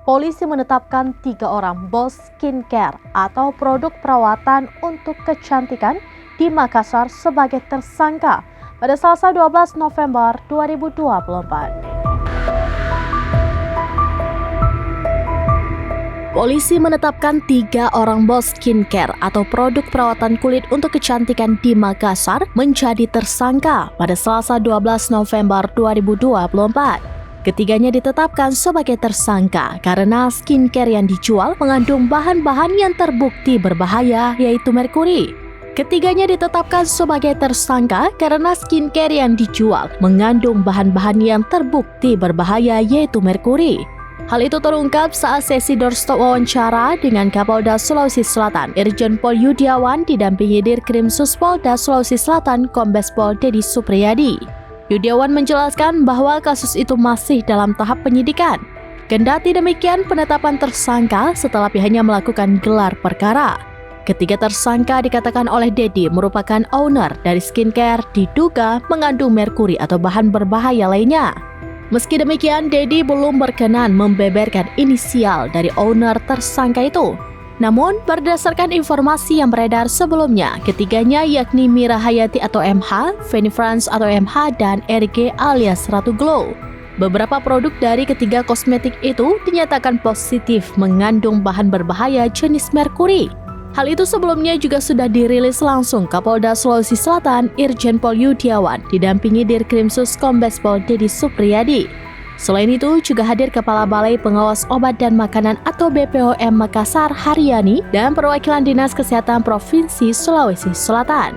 Polisi menetapkan 3 orang bos skincare atau produk perawatan untuk kecantikan di Makassar sebagai tersangka pada Selasa 12 November 2024. Polisi menetapkan 3 orang bos skincare atau produk perawatan kulit untuk kecantikan di Makassar menjadi tersangka pada Selasa 12 November 2024. Ketiganya ditetapkan sebagai tersangka karena skincare yang dijual mengandung bahan-bahan yang terbukti berbahaya, yaitu merkuri. Ketiganya ditetapkan sebagai tersangka karena skincare yang dijual mengandung bahan-bahan yang terbukti berbahaya, yaitu merkuri. Hal itu terungkap saat sesi doorstop wawancara dengan Kapolda Sulawesi Selatan, Irjen Pol Yudiawan didampingi Dirkrim Suspolda Sulawesi Selatan, Kombes Pol Dedi Supriyadi. Yudiawan menjelaskan bahwa kasus itu masih dalam tahap penyidikan. Kendati demikian, penetapan tersangka setelah pihaknya melakukan gelar perkara. Ketiga tersangka dikatakan oleh Dedi merupakan owner dari skincare diduga mengandung merkuri atau bahan berbahaya lainnya. Meski demikian, Dedi belum berkenan membeberkan inisial dari owner tersangka itu. Namun, berdasarkan informasi yang beredar sebelumnya, ketiganya yakni Mira Hayati atau MH, Feni France atau MH, dan RG alias Ratu Glow. Beberapa produk dari ketiga kosmetik itu dinyatakan positif mengandung bahan berbahaya jenis merkuri. Hal itu sebelumnya juga sudah dirilis langsung Kapolda Sulawesi Selatan, Irjen Pol Yudiawan, didampingi Dirkrimsus Kombes Pol Dedi Supriyadi. Selain itu, juga hadir Kepala Balai Pengawas Obat dan Makanan atau BPOM Makassar Haryani dan perwakilan Dinas Kesehatan Provinsi Sulawesi Selatan.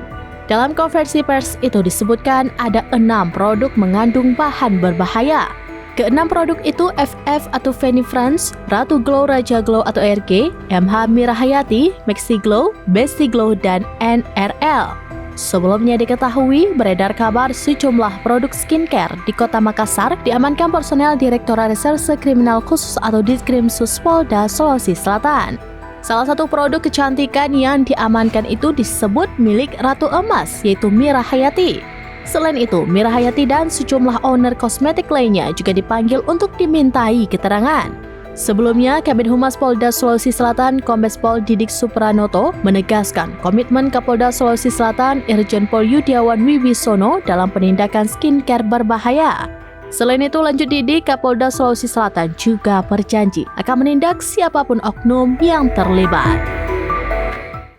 Dalam konferensi pers itu disebutkan ada 6 produk mengandung bahan berbahaya. Keenam produk itu FF atau Feni France, Ratu Glow Raja Glow atau RG, MH Mira Hayati, Maxi Glow, Besti Glow, dan NRL. Sebelumnya diketahui beredar kabar sejumlah produk skincare di Kota Makassar diamankan personel Direktorat Reserse Kriminal Khusus atau Ditkrim Suspolda Sulawesi Selatan. Salah satu produk kecantikan yang diamankan itu disebut milik Ratu Emas, yaitu Mira Hayati. Selain itu, Mira Hayati dan sejumlah owner kosmetik lainnya juga dipanggil untuk dimintai keterangan. Sebelumnya, Kabid Humas Polda Sulawesi Selatan, Kombes Pol Didik Supranoto, menegaskan komitmen Kapolda Sulawesi Selatan, Irjen Pol Yudiawan Wibisono dalam penindakan skincare berbahaya. Selain itu, lanjut Didik, Kapolda Sulawesi Selatan juga berjanji akan menindak siapapun oknum yang terlibat.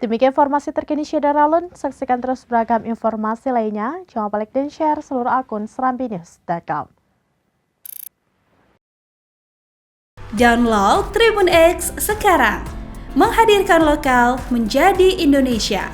Demikian informasi terkini Syedara Alun. Saksikan terus beragam informasi lainnya. Jangan lupa like dan share seluruh akun serambinews.com. Download Tribun X sekarang. Menghadirkan lokal menjadi Indonesia.